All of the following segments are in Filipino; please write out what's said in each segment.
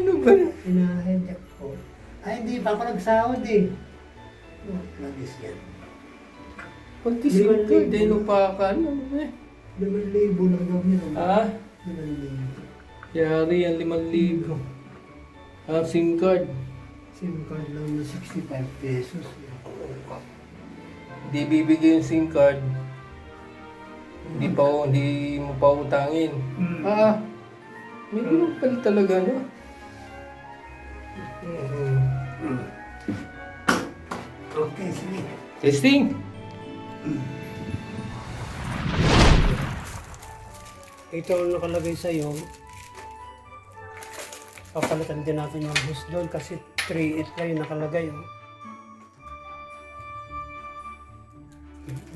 Ano ba? Ina-check ko. Ay, hindi pa ako nagsahod eh. Oh, nagis yan. Pagti SIM card, eh, lupakan. Ano ba eh? 5,000 lang daw yun. Ha? 5,000. Yari yan, 5,000. Ah, SIM card. SIM card lang na 65 pesos. Hindi bibigay yung SIM card. Hindi mo pa utangin. Ah, may ganun pala talaga, no? Okay, sige. Testing! Ito ang nakalagay sa'yo. Papalitan din natin yung hose doon kasi 3.8 lang yung nakalagay. Oh.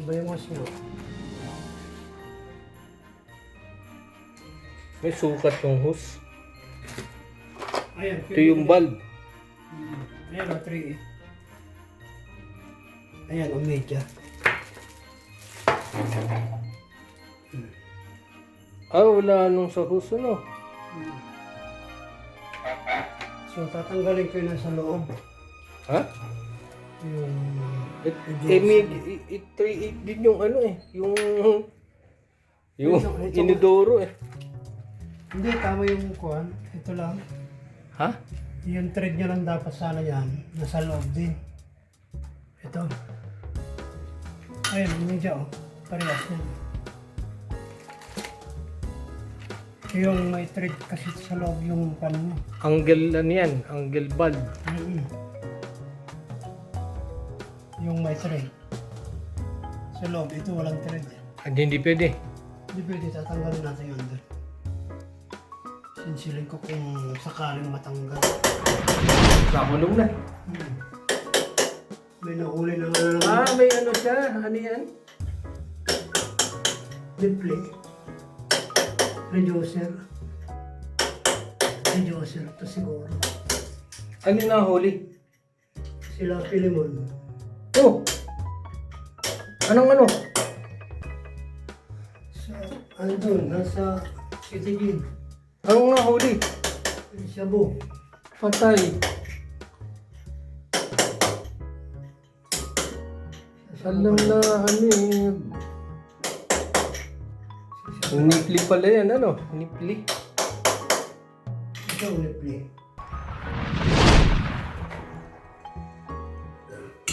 Iba yung hose mo. May sukat yung hose. Ayan. Ito yung bulb. Ayan o, 3.8. Ayan o, media. Ah, wala nung sa hose, ano? So, tatanggalin ko yun sa loob. Ha? Yung... May 3.8 din yung ano eh. Yung Ito. inidoro eh. Hindi, tama yung kuhan. Ito lang. Ha? Yung thread nyo lang dapat sana yan. Nasa loob din. Ito. Ayan, media o. Parehas yan. Yung may thread kasi sa loob yung pan mo. Angle ano yan? Angle bulb. Yung may thread. Sa loob, ito walang thread. Hindi pwede. Hindi pwede, tatanggalin natin yun doon. Sinsilin ko kung sakaling matanggal. Nakulong na. May nahuli na nga naman. Ah, may ano siya. Ano yan? Display. Reducer. Reducer to siguro. Ano na huli? Sila Pilimon. Oh! Anong ano? Sa, andun, nasa City Anong nahuli? Shabu. Patay. Alam na ano eh. Nipli pala yan, ano? Nipli. Ito ang display.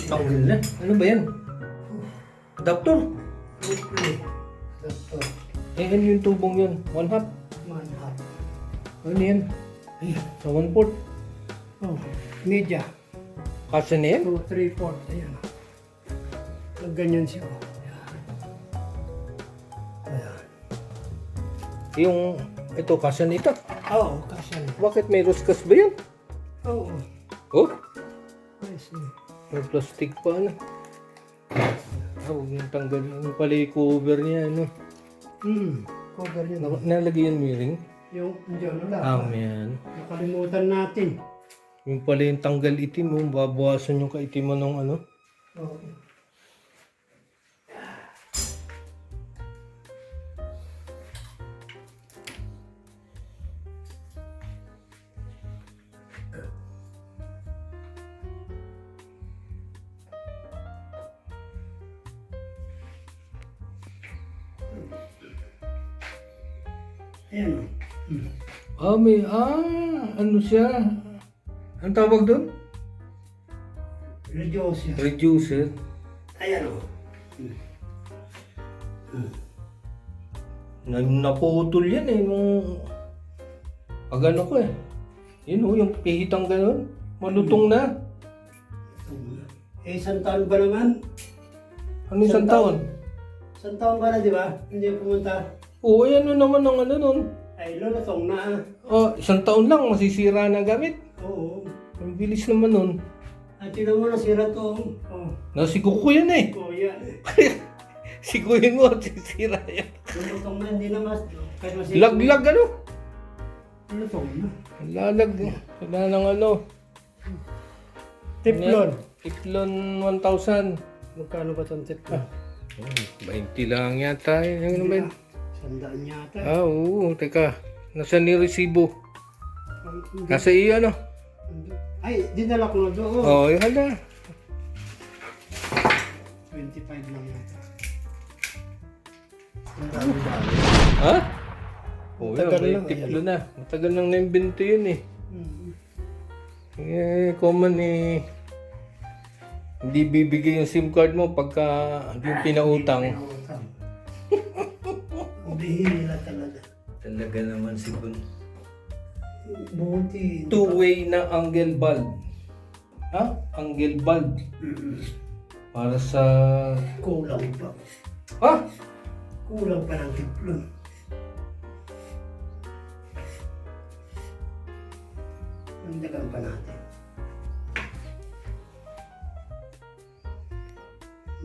Tanggal na. Ano ba yan? Adapter? Display. Ito. Eh, ano yung tubong yun? 1/2? Manhap. Ano yan? Ayan. Sa 1/4? Oh, media. Kasi na yan? 2, 3/4. Ayan. Ganyan siya. Ayan. Ayan. Yung, ito, kasi na ito. Oo, kasya na. Bakit may ruskas ba yan? Oo. Oh, I see. may plastic pa, ano? Ah, huwag yung tanggalin. Yung pala yung cover niya, ano? Cover yun. Nalagyan mo yung ring? Yung, dyan, wala. Ah, yan. Nakalimutan natin. Yung pala yung tanggal itim mo, babawasan yung kaitim mo ng ano? Oo. Ayan. Ano siya? Ang tawag doon? Reducer. Reducer. Ayan o. Naputol yan eh, nung... Agano ko eh. Yun o, yung pihitang gano'n. Malutong na. Eh, isang taon ba naman? Ano isang taon? Isang taon ka na, di ba? Hindi pumunta. Oo, ano naman ang ano nun. Ay, lulutong na. Oh, isang taon lang, masisira na gamit. Oo. Ang bilis naman nun. At tinan mo na sira to. Oh. Nasiguko ko yan eh. Oh, yan. Siguhin mo at sisira yan. Lulutong na, hindi na mas... Kahit mas Laglag ano? Lulutong na. Lalag. Wala nang ano. Teflon. Teflon 1,000. Magkano ba itong teflon? 20 lang yata. Ano ba yun? 100 yata. Ah, oo. Teka. Nasaan ni resibo? Nasa iyo ano? Ay, dinala ko na doon. Oo, oh, hala. 25 lang yata. Ang dami-dami. Ha? Oo, Matagal may lang, tiplo na. Matagal lang na-invento yun eh. Mm. Common eh. Hindi bibigay yung SIM card mo pagka yung pinautang. Pinautang. Ang bihira talaga. Talaga naman si Bun. Buti. Two-way na angle bulb. Ha? Angle bulb. Mm. Para sa... Kulang pa. Ha? Kulang pa ng tiplon. Nandagan pa natin.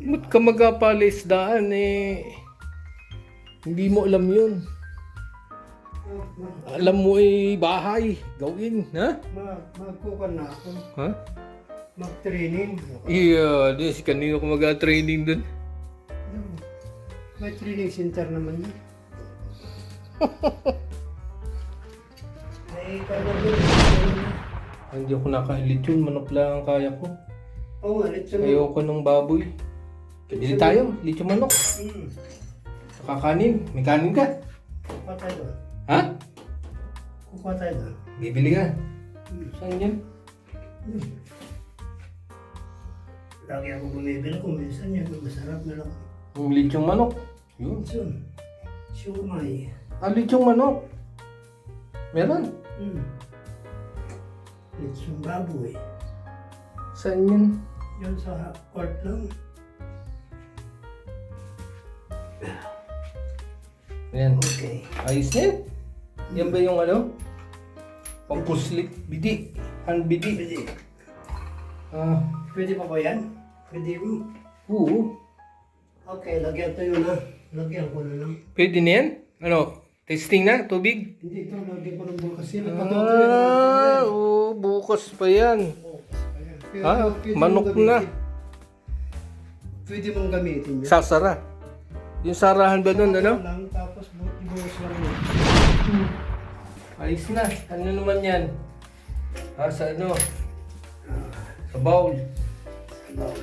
Ba't ka magpapalisdaan eh? Hindi mo alam yun. Alam mo eh, bahay. Gawin, ha? Magkukan na ako. Ha? Mag-training. Iya, di si kanino ko mag-training dun. May training center naman yun. Ay, kaya Hindi ako nakahilit yun, manok lang ang kaya ko. Oo nga, let's go. Ayoko ng baboy. Bili tayo, lechon manok. Saka kanin, may kanin ka? Kukuha tayo doon. Ha? Kukuha tayo doon. Bibili ka? Saan yan? Lagi ako bumibili kung minsan yan. Masarap na lang. Yung lechon manok. Yun. Minsan, siumay. Ah, lechon manok. Meron? Lechong baboy. Saan yun? Yun sa court lang. Ayan. Okay. Ayos na yan. Yan ba yung ano? Pangpuslit. Bidi. Hanbidi. Pwede. Ah, Pwede pa ba yan? Pwede mo. oo. Okay, lagyan tayo na. Lagyan ko na lang. Pwede na yan? Ano? Testing na? Tubig? Hindi ito, lagyan ko ng bukas yan. Ah, oo. Bukas pa yan. Ah, manok na. Pwede mong gamitin yan. Sasara. Yung sarahan ba nun, ano? Lang, tapos ibuhos lang yun. Ayos na. Ano naman yan? Ah, sa ano? Sa bowl. Bawl.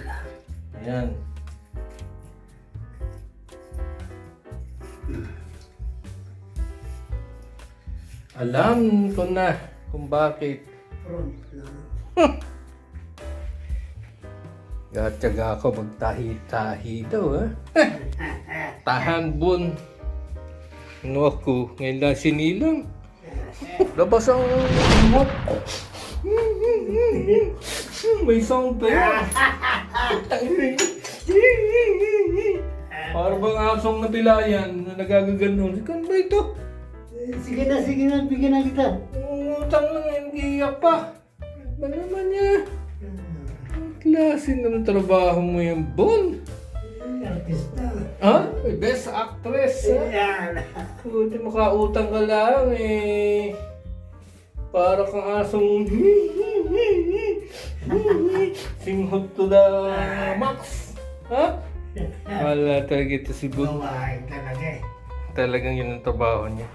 Ayan. Alam ko na kung bakit. Front lang. Gatyaga ako magtahi-tahi daw, ha? Tahan bun. Ano ako? Ngayon lang sinilang. Labas ang imot. May sound pa yun. Para bang asong nabilayan na nagagaganon. Sikan ba ito? Sige na, bigyan na kita. Umutang lang, hindi iyak pa. Ba naman niya? Ang klase ng trabaho mo yan, Bon. Artista. Ha? Best actress, ha? Yan. Buti makautang ka lang, eh. Para kang asong singhot to the max. Ha? Wala talaga ito si Bon. Gawain talaga eh. Talagang yun ang trabaho niya.